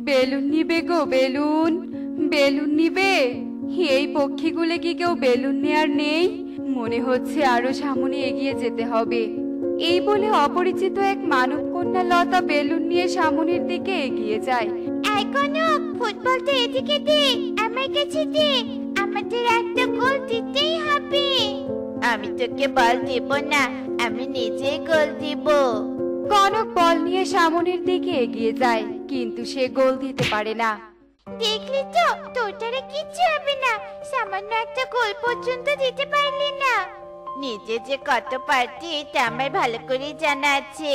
Balloon নিবে গো, balloon balloon নিবে। এই পক্ষীগুলো কি কেউ বেলুন নেয়ার নেই? মনে হচ্ছে আরো সামনে এগিয়ে যেতে হবে। এই বলে অপরিচিত এক মানব কন্যা লতা বেলুন নিয়ে সামনের দিকে এগিয়ে যায়। এই কনক, ফুটবলটা এদিকে দে, আমার কাছে দে। আমাদের একটা গোল দিতেই হবে। আমি তোকে বল দিব না, আমি নিজেই গোল দিব। কনক বল নিয়ে সামনের দিকে এগিয়ে যায়, কিন্তু সে গোল দিতে পারে না। দেখলি তো, তোর দ্বারা কিচ্ছু হবে না। সামান্য একটা গোল পর্যন্ত দিতে পারলি না। নিজে যে কত পারতি তা আমার ভালো করে জানা আছে,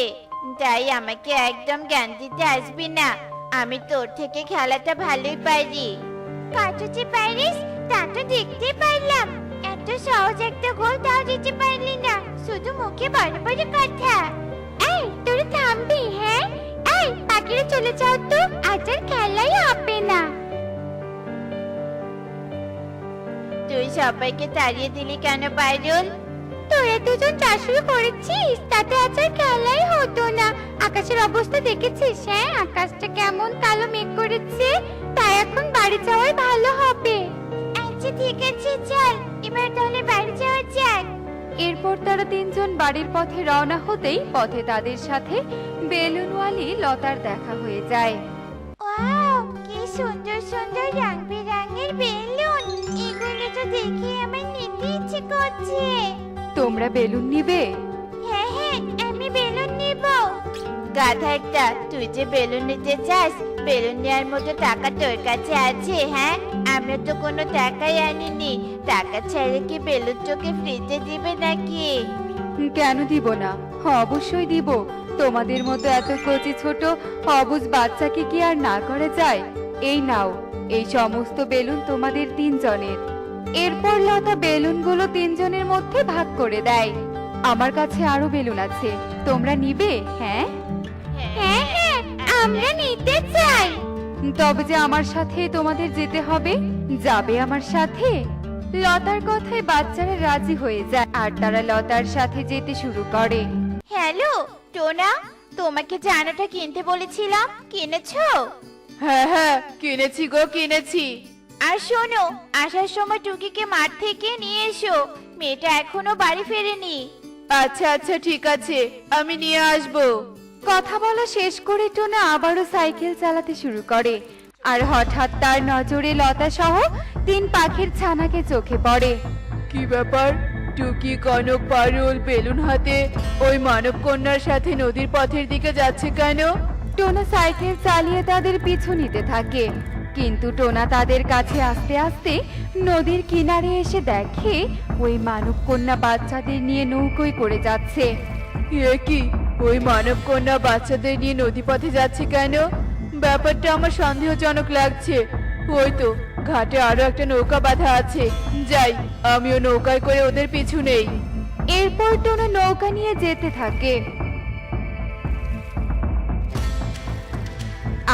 তাই আমাকে একদম জ্ঞান দিতে আসবি না। আমি তোর থেকে খেলাটা ভালোই পারি। কত যে পারিস তা তো দেখতে পারলাম। এত সহজ একটা গোল তাও দিতে পারলি না, শুধু মুখে বড় বড় কথা। এই তোর থামবি? হ্যাঁ, এই বাকিরা চলে যাও তো, আজ আর খেলাই হবে না। তুই সবাইকে তাড়িয়ে দিলি কেন পারুল? তোরা দুজন যা শুরু করেছিস তাতে আজ আর খেলাই হতো না। আকাশের অবস্থা দেখেছিস? হ্যাঁ, আকাশটা কেমন কালো মেঘ করেছে, তাই এখন বাড়ি যাওয়াই ভালো হবে। আচ্ছা ঠিক আছে, চল এবার তাহলে বাড়ি যাওয়া যাক। এরপর তারা তিনজন বাড়ির পথে রওনা হতেই পথে তাদের সাথে বেলুনওয়ালি লতার দেখা হয়ে যায়। ওয়াও, কি সুন্দর সুন্দর রং বেরঙের বেলুন! এগুলো তো দেখে আমার নিতে ইচ্ছে করছে। তোমরা বেলুন নিবে? হ্যাঁ হ্যাঁ, আমি বেলুন নিব। গাধা একটা, তুই যে বেলুন নিতে চাস, বেলুন নেওয়ার মতো টাকা তোর কাছে আছে? হ্যাঁ, আমরা তো কোনো টাকাই আনিনি। টাকা ছাড়া কি বেলুন তোকে ফ্রিতে দিবে নাকি? কেন দিব না, অবশ্যই দিব। তোমাদের মতো এত কচি ছোট অবুঝ বাচ্চাকে কি আর না করা যায়? এই নাও, এই সমস্ত বেলুন তোমাদের তিনজনের। এরপর লতা বেলুনগুলো তিনজনের মধ্যে ভাগ করে দেয়। আমার কাছে আরো বেলুন আছে, তোমরা নিবে? হ্যাঁ হ্যাঁ হ্যাঁ, আমরা নিতে চাই। তবে যে আমার সাথে তোমাদের যেতে হবে। যাবে আমার সাথে? লতার কথায় বাচ্চারা রাজি হয়ে যায় আর তারা লতার সাথে যেতে শুরু করে। হ্যালো টোনা, তোমাকে জানাটা কিনতে বলেছিলাম, কিনেছো? হ্যাঁ হ্যাঁ, কিনেছি গো, কিনেছি। আর শোনো, আসার সময় টুকিকে মাঠ থেকে নিয়ে এসো, মেয়েটা এখনো বাড়ি ফেরেনি। আচ্ছা আচ্ছা, ঠিক আছে, আমি নিয়ে আসবো। কথা বলা শেষ করে টোনা আবারও সাইকেল চালাতে শুরু করে। আর হঠাৎ তার নজরে লতা সহ তিন পাখির ছানাকে চোখে পড়ে। কি ব্যাপার? টুকি, কনক, পারুল বেলুন হাতে ওই মানব কন্যার সাথে নদীর পথের দিকে যাচ্ছে কেন? টোনা সাইকেল চালিয়ে তাদের পিছু নিতে থাকে, কিন্তু টোনা তাদের কাছে আস্তে আস্তে নদীর কিনারে এসে দেখে ওই মানব কন্যা বাচ্চাদের নিয়ে নৌকোয় করে যাচ্ছে। এ কি, ওই মানব কন্যা বাচ্চাদের নিয়ে নদী পথে যাচ্ছে কেন? ব্যাপারটা আমার সন্দেহজনক লাগছে। ওই তো ঘাটে আরো একটা নৌকা বাঁধা আছে, যাই আমিও নৌকায় করে ওদের পিছু নেই। এরপর টোনা নৌকা নিয়ে যেতে থাকে।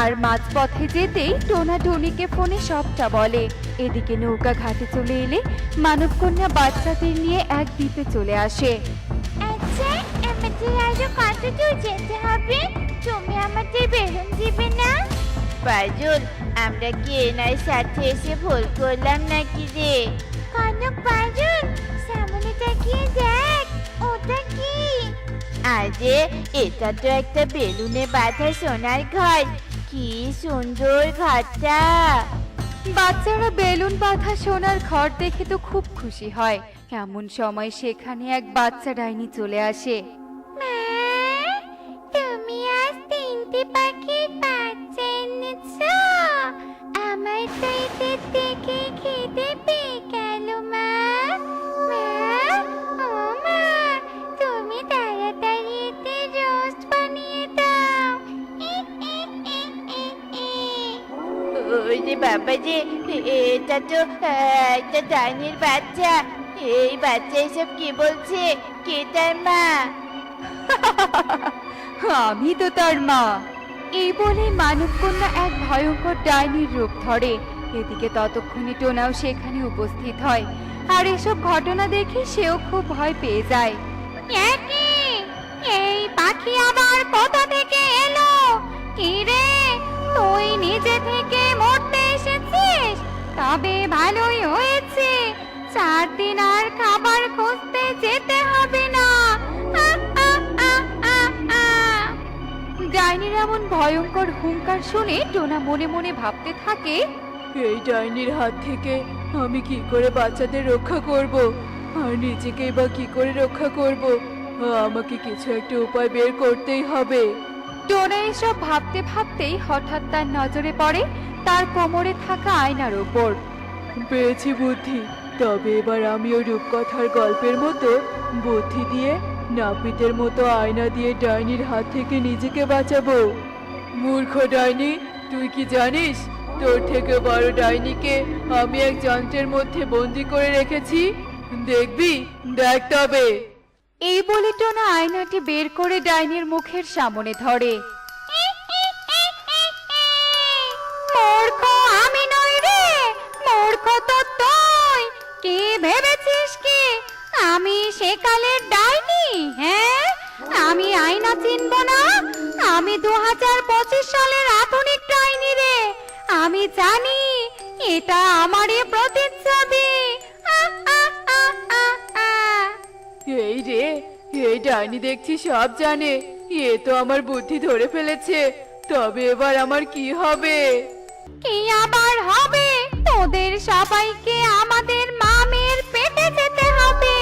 আর মাঝপথে যেতেই টোনা টনিকে ফোনে সবটা বলে। এদিকে নৌকা ঘাটে চলে এলে মানবকন্যা বাচ্চাদের নিয়ে এক দ্বীপে চলে আসে। আচ্ছা, আমাদের আরো কত দূর যেতে হবে? তুমি আমাদের বেলুন দিবে না? পাজুল, আমরা কি এনার সাথে এসে ভুল করলাম নাকি রে? কনক, পাজুল, সামনে তাকিয়ে দেখ, ওটা কি? আরে, এটা তো একটা বেলুনে বাঁধা সোনার ঘর। কি সুন্দর ঘরটা! বাচ্চারা বেলুন বাঁধা সোনার ঘর দেখে তো খুব খুশি হয়। এমন সময় সেখানে এক বাচ্চা ডাইনি চলে আসে। মা, তুমি আজ তিনটি পাখির বাচ্চা এনেছো? আমার তো এদের দেখে খেতে পেয়ে গেল মা। মা, ও মা, তুমি তাড়াতাড়ি এদের রোস্ট বানিয়ে দাও। ওরে বাবা রে, এটা তো একটা ডাইনির বাচ্চা। এই বাচ্চা এসব কি বলছে? কে তার মা? আমি তো তার মা। এই বলে মানবকন্যা এক ভয়ঙ্কর ডাইনির রূপ ধরে। এদিকে ততক্ষণে টোনাও সেখানে উপস্থিত হয়, আর এসব ঘটনা দেখে সেও খুব ভয় পেয়ে যায়। এই পাখি আবার কোথা থেকে এলো? কি রে, তুই তবে ভালোই হয়েছে, 4 দিন আর খাবার খুঁজতে যেতে হবে না। ডাইনির এমন ভয়ঙ্কর হুঙ্কার শুনে টোনা মনে মনে ভাবতে থাকে, এই ডাইনির হাত থেকে আমি কি করে বাচ্চাদের রক্ষা করব, আর নিজেকে বা কি করে রক্ষা করব? আমাকে কিছু একটা উপায় বের করতেই হবে। টোনা এসব ভাবতে ভাবতেই হঠাৎ তার নজরে পড়ে তার কোমরে থাকা আয়নার ওপর। পেয়েছি বুদ্ধি। তবে এবার আমিও রূপকথার গল্পের মতো বুদ্ধি দিয়ে নাপিতের মতো আয়না দিয়ে ডাইনির হাত থেকে নিজেকে বাঁচাবো। মূর্খ ডাইনি, তুই কি জানিস তোর থেকে বড় ডাইনিকে আমি এক যন্ত্রের মধ্যে বন্দি করে রেখেছি? দেখবি, দেখ তবে। এই বলে টোনা আয়নাটি বের করে ডাইনির মুখের সামনে ধরে। মূর্খ আমি নই রে, মূর্খ তো তুই। কি ভেবেছিস কি আমি সেকালের ডাইনি? হ্যাঁ, আমি আয়না চিনব না? আমি 2025 সালের আধুনিক ডাইনি রে। আমি জানি এটা আমারই প্রতিচ্ছবি। এই রে, এই ডাইনি দেখছি সব জানে। এ তো আমার বুদ্ধি ধরে ফেলেছে। তবে এবার আমার কি হবে? কি আবার হবে? তোদের সবাইকে আমাদের মামের পেটে যেতে হবে।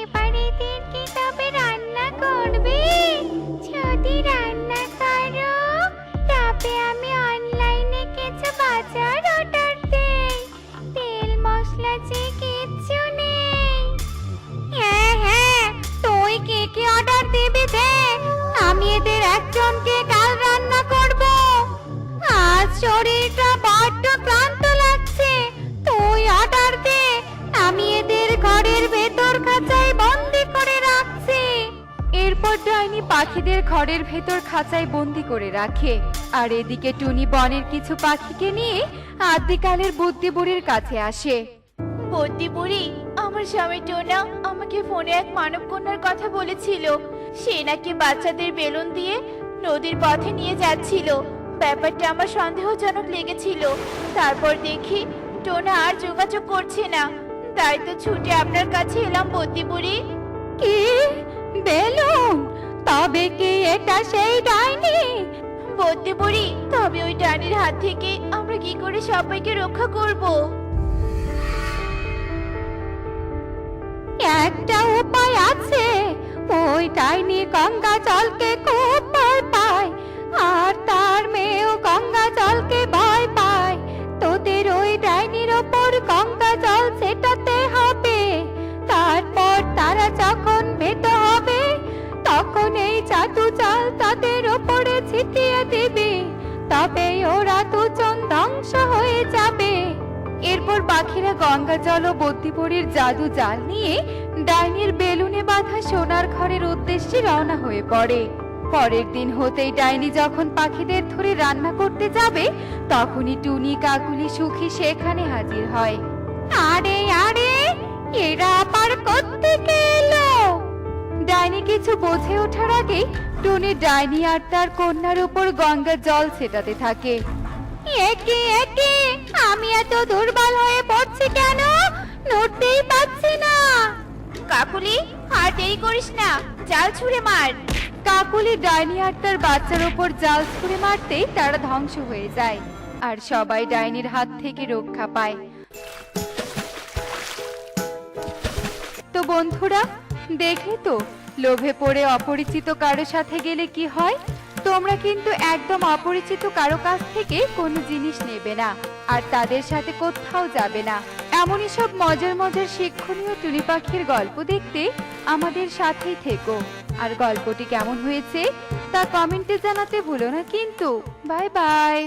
এবারে কি তবে রান্না করবে? যদি রান্না করো তবে আমি অনলাইনে কিছু বাজার অর্ডার দেই। তেল মশলা যে কিচ্ছু নেই। হ্যাঁ হ্যাঁ, তুই কি কি অর্ডার দিবি দে, আমি এদের একজনকে কাল রান্না করব। আজ শরীরটা বড্ড ক্লান্ত লাগছে, তুই অর্ডার দে, আমি এদের ঘরের ভেতর খাঁচায় বন্দি করে রাখছি। এরপর ডাইনি পাখিদের ঘরের ভেতর খাঁচায় বন্দি করে রাখে। আর এদিকে টুনি বনের কিছু পাখিকে নিয়ে আদিকালের বুদ্ধি বুড়ির কাছে আসে। বুদ্ধি বুড়ি, আমার স্বামী টোনা আমাকে ফোনে এক মানব কন্যার কথা বলেছিল। সে নাকি বাচ্চাদের বেলুন দিয়ে নদীর পথে নিয়ে যাচ্ছিল। ব্যাপারটা আমার সন্দেহজনক লেগেছিল। তারপর দেখি টোনা আর যোগাযোগ করছে না, তাই তো ছুটে আপনার কাছে এলাম বুদ্ধি বুড়ি। কি বেলুন? তবে কি এটা সেই ডাইনি? বুদ্ধি বুড়ি, তবে ওই ডাইনির হাত থেকে আমরা কি করে সবাইকে রক্ষা করব? একটা উপায় আছে। ওই ডাইনি গঙ্গা জলকে খুব ভয় পায়, আর তার মেয়েও গঙ্গা জলকে ভয় পায়। তোদের ওই ডাইনির ওপর গঙ্গা জল ছেটাতে হবে। তারপর তারা যখন ভেত হবে তখন এই জাদু জল তাদের ওপরে ছিটিয়ে দিবি, তবে ওরা দুজন ধ্বংস হয়ে যাবে। এরপর পাখিরা গঙ্গা জল ও বুদ্ধিপুরীর জাদু জাল নিয়ে ডাইনির বেলুনে বাঁধা সোনার ঘরের উদ্দেশ্যে রওনা হয়ে পড়ে। পরের দিন হতেই ডাইনি যখন পাখিদের ধরে রান্না করতে যাবে তখনই টুনি কাকুলি সুখী সেখানে হাজির হয়। আরে আরে, এরা আবার কোত্থেকে এলো? ডাইনি কিছু বোঝে ওঠার আগে টুনি ডাইনি আর তার কন্যার উপর গঙ্গা জল ছেটাতে থাকে। একে একে আমি এত দুর্বল হয়ে পড়ছি কেন? নড়তেই পারছি না। কাকুলি, আর দেরি করিস না, জাল ছুঁড়ে মার। কাকুলি ডাইনি আর তার বাচ্চার উপর জাল ছুঁড়ে মারতেই তারা ধ্বংস হয়ে যায়, আর সবাই ডাইনির হাত থেকে রক্ষা পায়। তো বন্ধুরা, দেখলে তো লোভে পড়ে অপরিচিত কারো সাথে গেলে কি হয়। তোমরা কিন্তু একদম অপরিচিত কারো কাছ থেকে কোনো জিনিস নেবে না, আর তাদের সাথে কোথাও যাবে না। এমনই সব মজার মজার শিক্ষণীয় টুনি পাখির গল্প দেখতে আমাদের সাথেই থেকো। আর গল্পটি কেমন হয়েছে তা কমেন্টে জানাতে ভুলো না কিন্তু। Bye bye.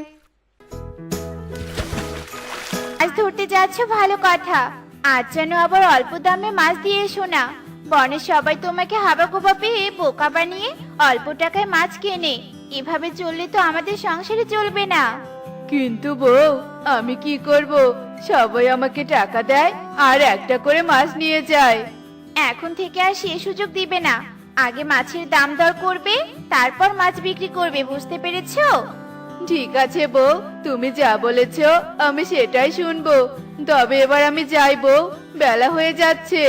আজ ধরতে যাচ্ছ, ভালো কথা। আজ যেন আবার অল্প দামে মাছ দিয়ে এসো না। বনের সবাই তোমাকে হাবাগোবা পেয়ে বোকা বানিয়ে অল্প টাকায় মাছ কেনে। এভাবে চললে তো আমাদের সংসারে চলবে না। কিন্তু বউ, আমি কি করব? সবাই আমাকে টাকা দেয় আর একটা করে মাছ নিয়ে যায়। এখন থেকে আর সে সুযোগ দিবে না। আগে মাছের দাম দর করবে, তারপর মাছ বিক্রি করবে, বুঝতে পেরেছো? ঠিক আছে বউ, তুমি যা বলেছো আমি সেটাই শুনবো। তবে এবার আমি যাই বউ, বেলা হয়ে যাচ্ছে।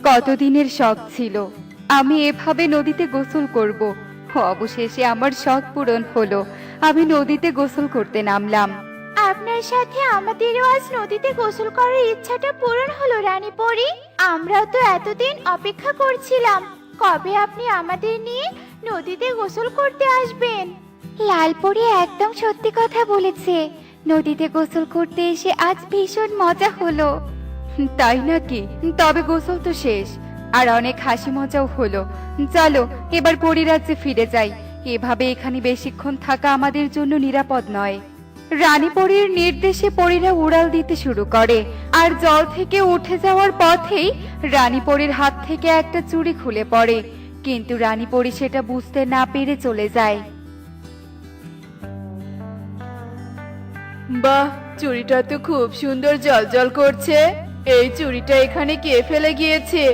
কতদিনের শখ ছিল আমি এভাবে নদীতে গোসল করব। অবশেষে আমার শখ পূরণ হলো, আমি নদীতে গোসল করতে নামলাম। আপনার সাথে আমাদেরও আজ নদীতে গোসল করার ইচ্ছাটা পূরণ হলো রানী পরি। আমরাও তো এতদিন অপেক্ষা করছিলাম কবে আপনি আমাদের নিয়ে নদীতে গোসল করতে আসবেন। লালপরি একদম সত্যি কথা বলেছে, নদীতে গোসল করতে এসে আজ ভীষণ মজা হলো। তাই নাকি? তবে গোসল তো শেষ, আর অনেক হাসি মজাও হলো। চলো এবার পরিরাজ্যে ফিরে যাই, এভাবে এখানে বেশিক্ষণ থাকা আমাদের জন্য নিরাপদ নয়। রানী পরীর নির্দেশে পরীরা উড়াল দিতে শুরু করে, আর জল থেকে উঠে যাওয়ার পথেই রানী পরীর হাত থেকে একটা চুড়ি খুলে পড়ে, কিন্তু রানী পরী সেটা বুঝতে না পেরে চলে যায়। বাহ, চুড়িটা তো খুব সুন্দর জলজল করছে। এই চুড়িটা এখানে কে ফেলে গিয়েছে?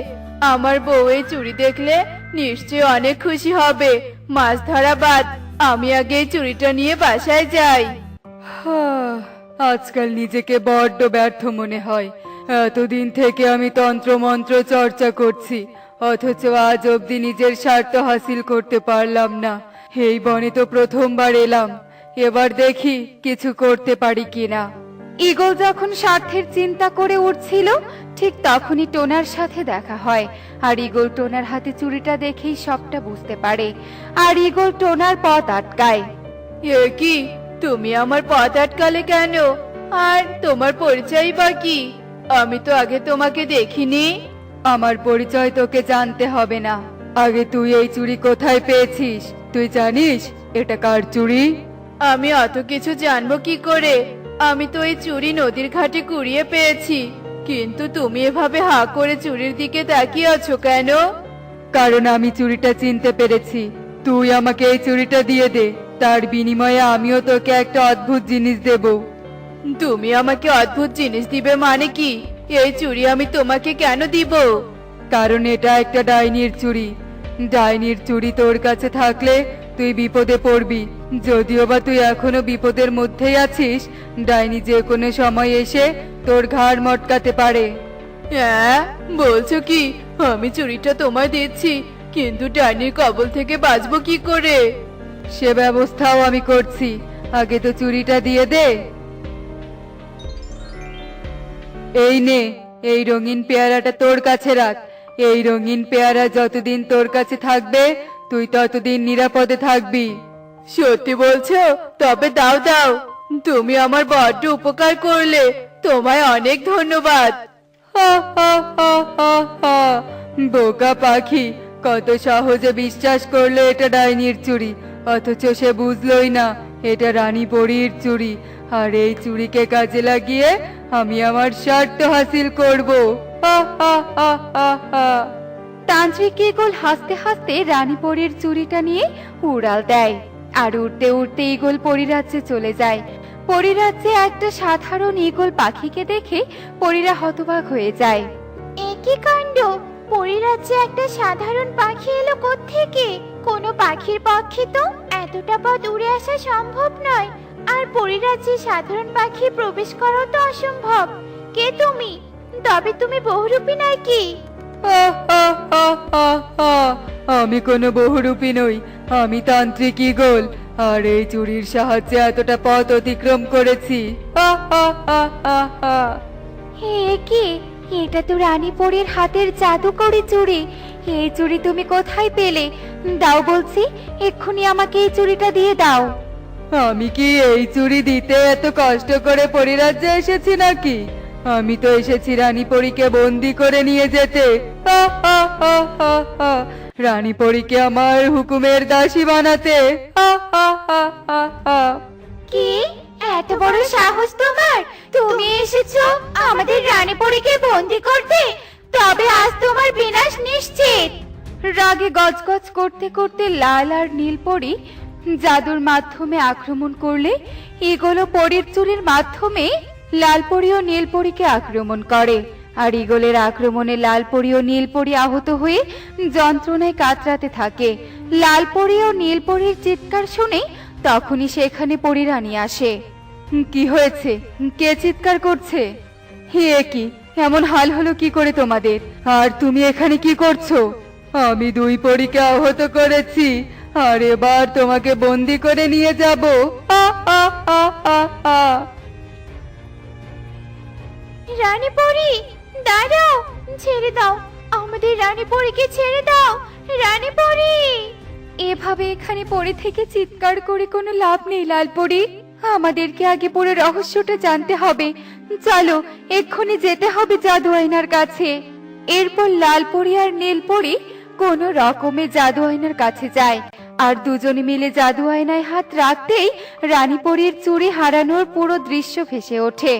আমার বউ এই চুড়ি দেখলে নিশ্চয়ই অনেক খুশি হবে। মাছ ধরা বাদ, আমি আগে এই চুড়িটা নিয়ে বাসায় যাই। আজকাল নিজেকে বড্ড ব্যর্থ মনে হয়। এতদিন থেকে আমি তন্ত্র মন্ত্র চর্চা করছি, অথচ আজ অবধি নিজের স্বার্থ হাসিল করতে পারলাম না। এই বনে তো প্রথমবার এলাম, এবার দেখি কিছু করতে পারি কিনা। ঈগল যখন স্বার্থের চিন্তা করে উঠছিল, ঠিক তখনই টোনার সাথে দেখা হয়। আর ঈগল টোনার হাতে চুড়িটা দেখেই সবটা বুঝতে পারে, আর ঈগল টোনার পথ আটকায়। এ কি, তুমি আমার পথ আটকালে কেন? আর তোমার পরিচয় বা কি? আমি তো আগে তোমাকে দেখিনি। আমার পরিচয় তোকে জানতে হবে না, আগে তুই এই চুড়ি কোথায় পেয়েছিস? তুই জানিস এটা কার চুড়ি? আমি অত কিছু জানবো কি করে? আমি তো এই চুড়ি নদীর ঘাটে কুড়িয়ে পেয়েছি। কিন্তু তুমি এভাবে হা করে চুড়ির দিকে তাকিয়ে আছো কেন? কারণ আমি চুড়িটা চিনতে পেরেছি। তুই আমাকে এই চুড়িটা দিয়ে দে, তার বিনিময়ে আমিও তোকে একটা অদ্ভুত জিনিস দেব। তুমি আমাকে অদ্ভুত জিনিস দিবে মানে কি? এই চুড়ি আমি তোমাকে কেন দিব? কারণ এটা একটা ডাইনির চুড়ি। ডাইনির চুড়ি তোর কাছে থাকলে তুই বিপদে পড়বি। যদিও বা তুই এখনো বিপদের মধ্যেই আছিস, ডাইনি যে কোনো সময় এসে তোর ঘাড় মটকাতে পারে। হ্যাঁ, বলছো কি? আমি চুড়িটা তোমায় দিচ্ছি, কিন্তু ডাইনির কবল থেকে বাঁচবো কি করে? সে ব্যবস্থাও আমি করছি, আগে তো চুড়িটা দিয়ে দে। এই নে, এই রঙিন পেয়ারাটা তোর কাছে রাখ। এই রঙিন পেয়ারা যতদিন তোর কাছে থাকবে তুই ততদিন নিরাপদে থাকবি। সত্যি বলছো? তবে দাও দাও, তুমি আমার বড্ড উপকার করলে, তোমায় অনেক ধন্যবাদ। হা হা হা হা হা। বোকা পাখি, কত সহজে বিশ্বাস করলো এটা ডাইনির চুড়ি, অথচ সে বুঝলোই না এটা রানী পরীর চুড়ি। আর এই চুড়িকে কাজে লাগিয়ে আমি আমার স্বার্থ হাসিল করব। হা হা হা হা হা। তান্ত্রিক ঈগল হাসতে হাসতে রানী পরীর চুড়িটা নিয়ে উড়াল দেয়, আর উড়তে উড়তে ঈগল পরিরাজ্যে চলে যায়। পরিরাজ্যে একটা সাধারণ ঈগল পাখিকে দেখে পরীরা হতবাক হয়ে যায়। একই কাণ্ড! পরিরাজ্যে একটা সাধারণ পাখি এলো কোত্থেকে? কোনো পাখির পক্ষে তো এতটা পথ উড়ে আসা সম্ভব নয়, আর পরিরাজ্যে সাধারণ পাখি প্রবেশ করাও তো অসম্ভব। কে তুমি? তবে তুমি বহুরূপী নাকি? হা হা হা হা হা। আমি কোনো বহুরূপী নই, আমি তান্ত্রিক ঈগল, আর এই চুড়ির সাহায্যে এতটা পথ অতিক্রম করেছি। হা হা হা হা হা। হে কি, এটা তো রানী পরীর হাতের জাদুকরি চুড়ি। এই চুড়ি তুমি কোথায় পেলে? দাও বলছি, এক্ষুনি আমাকে এই চুড়িটা দিয়ে দাও। আমি কি এই চুড়ি দিতে এত কষ্ট করে পরিরাজ্যে এসেছি নাকি? আমি তো এসেছি রানী পরীকে বন্দি করে নিয়ে যেতে। হা হা হা হা হা। রানী পরীকে আমার হুকুমের দাসী বানাতে। হা হা হা হা হা। কি এত বড় সাহস তোমার? তুমি এসেছো আমাদের রানী পরীকে বন্দি করতে? তবে আজ তোমার বিনাশ নিশ্চিত। রাগে গজগজ করতে করতে লাল আর নীল পরী জাদুর মাধ্যমে আক্রমণ করলে ঈগল ও পরীর চুরির মাধ্যমে লাল পরী ও নীল পরীকে আক্রমণ করে। আর ঈগলের আক্রমণে লালপরি ও নীলপরি আহত হয়ে যন্ত্রণায় কাতরাতে থাকে। লালপরি ও নীলপরির চিৎকার শুনে তখনই সেখানে পরিরানী আসে। কি হয়েছে? কে চিৎকার করছে? হে কি, এমন হাল হলো কি করে তোমাদের? আর তুমি এখানে কি করছো? আমি দুই পরীকে আহত করেছি, আর এবার তোমাকে বন্দি করে নিয়ে যাব। আ আ আ আ আ। রানী পরী, দাঁড়াও, ছেড়ে দাও, আমাদের রানী পরীকে ছেড়ে দাও। রানী পরী! এভাবে এখানে পড়ে থেকে চিৎকার করে কোনো লাভ নেই লালপরি। আমাদেরকে আগে পুরো রহস্যটা জানতে হবে। চলো, এক্ষুনি যেতে হবে জাদু আয়নার কাছে। এরপর লালপরি আর নীলপরি কোনো রকমে জাদু আয়নার কাছে যায়, আর দুজনে মিলে জাদু আয়নায় হাত রাখতেই রানীপরীর চুড়ি হারানোর পুরো দৃশ্য ভেসে ওঠে।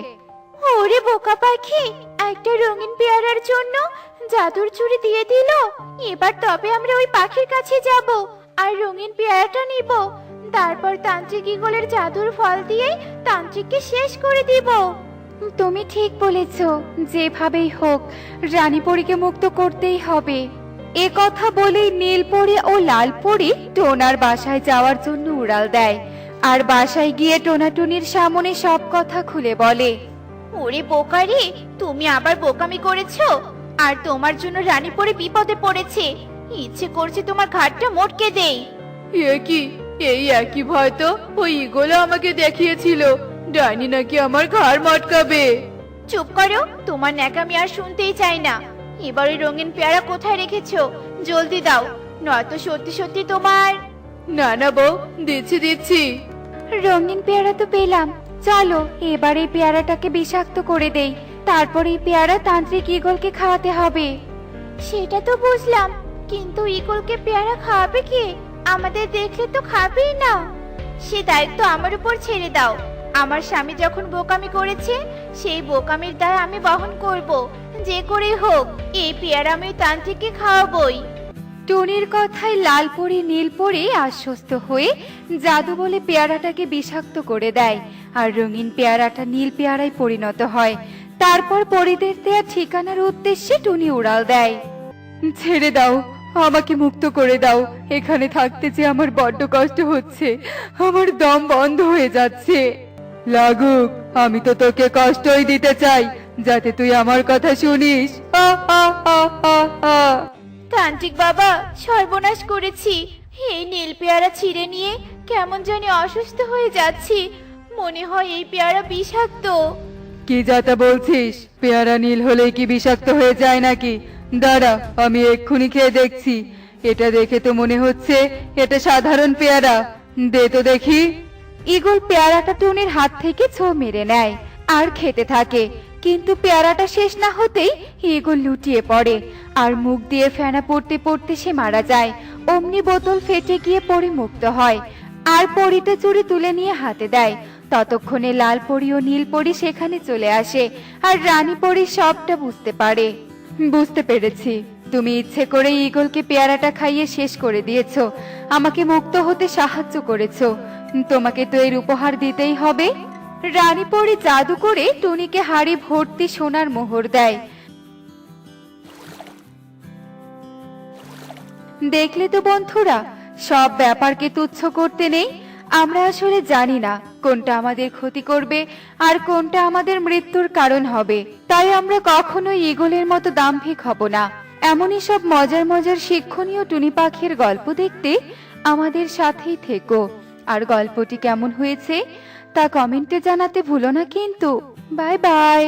ওরে বোকা পাখি, একটা রঙিন পেয়ারার জন্য জাদুর চুড়ি দিয়ে দিল। এবার তবে আমরা ওই পাখির কাছে যাব আর রঙিন পেয়ারাটা নিব। তারপর তান্ত্রিক ঈগলের জাদুর ফল দিয়ে তান্ত্রিককে শেষ করে দিব। তুমি ঠিক বলেছ, যেভাবেই হোক রানীপরীকে মুক্ত করতেই হবে। এ কথা বলেই নীলপরি ও লালপরি টোনার বাসায় যাওয়ার জন্য উড়াল দেয়, আর বাসায় গিয়ে টোনাটুনির সামনে সব কথা খুলে বলে। ওরে বোকারে, তুমি আবার বোকামি করেছো, আর তোমার জন্য রানী পরে বিপদে পড়েছে। ইচ্ছে করছে তোমার ঘাটটা মটকে দেই। এ কি, এই একই ভয় তো ওই ঈগলও আমাকে দেখিয়েছিল। ডাইনি নাকি আমার ঘাড় মটকাবে। চুপ করো, তোমার ন্যাকামি আর শুনতেই চাই না। এবার ওই রঙিন পেয়ারা কোথায় রেখেছো? জলদি দাও, নয়তো সত্যি সত্যি তোমার। না না বউ, দিচ্ছি দিচ্ছি। রঙিন পেয়ারা তো পেলাম, চলো এবার এই পেয়ারাটাকে বিষাক্ত করে দেই। তারপর এই পেয়ারা তান্ত্রিক ঈগলকে খাওয়াতে হবে। সেটা তো বুঝলাম, কিন্তু ঈগলকে পেয়ারা খাওয়াবে কে? আমাদের দেখলে তো খাবেই না। সে দায়িত্ব আমার উপর ছেড়ে দাও। আমার স্বামী যখন বোকামি করেছে, সেই বোকামির দায় আমি বহন করব। যে করেই হোক এই পেয়ারা আমি তান্ত্রিককে খাওয়াবই। টুনির কথায় লালপরি নীলপরি আশ্বস্ত হয়ে জাদু বলে পেয়ারাটাকে বিষাক্ত করে দেয়, আর রঙিন পেয়ারাটা নীল পেয়ারায় পরিণত হয়। তারপর পরিদের দেয়া ঠিকানার উদ্দেশ্যে টুনি উড়াল দেয়। ছেড়ে দাও, আমাকে মুক্ত করে দাও। এখানে থাকতে যে আমার বড্ড কষ্ট হচ্ছে, আমার দম বন্ধ হয়ে যাচ্ছে। লাগুক, আমি তো তোকে কষ্টই দিতে চাই, যাতে তুই আমার কথা শুনিস। আ আ আ আ আ। তান্ত্রিক বাবা, সর্বনাশ করেছি। এই নীল পেয়ারা ছিঁড়ে নিয়ে কেমন জানি অসুস্থ হয়ে যাচ্ছি। মনে হয় এই পেয়ারা বিষাক্ত। কি যাতা বলছিস? পেয়ারা নীল হলে কি বিষাক্ত হয়ে যায় নাকি? দাঁড়া, আমি এক্ষুনি খেয়ে দেখছি। এটা দেখে তো মনে হচ্ছে এটা সাধারণ পেয়ারা। দে তো দেখি। ঈগল পেয়ারাটা টুনির হাত থেকে ছো মেরে নেয় আর খেতে থাকে, কিন্তু পেয়ারাটা শেষ না হতেই ঈগল লুটিয়ে পড়ে, আর মুখ দিয়ে ফেনা পড়তে পড়তে সে মারা যায়। অমনি বোতল ফেটে গিয়ে পরি মুক্ত হয়, আর পরিটা চুড়ি তুলে নিয়ে হাতে দেয়। ততক্ষণে লাল পরি ও নীল পরি সেখানে চলে আসে, আর রানী পরি সবটা বুঝতে পারে। বুঝতে পেরেছি, তুমি ইচ্ছে করে ঈগলকে পেয়ারাটা খাইয়ে শেষ করে দিয়েছো, আমাকে মুক্ত হতে সাহায্য করেছো। তোমাকে তো এর উপহার দিতেই হবে। রানী পরি জাদু করে টুনিকে হাড়ি ভর্তি সোনার মোহর দেয়। দেখলে তো বন্ধুরা, সব ব্যাপারকে তুচ্ছ করতে নেই। আমরা আসলে জানি না কোনটা আমাদের ক্ষতি করবে আর কোনটা আমাদের মৃত্যুর কারণ হবে, তাই আমরা কখনোই ঈগলের মতো দাম্ভিক হব না। এমনই সব মজার মজার শিক্ষণীয় টুনি পাখির গল্প দেখতে আমাদের সাথেই থেকো। আর গল্পটি কেমন হয়েছে তা কমেন্টে জানাতে ভুলো না কিন্তু। Bye bye.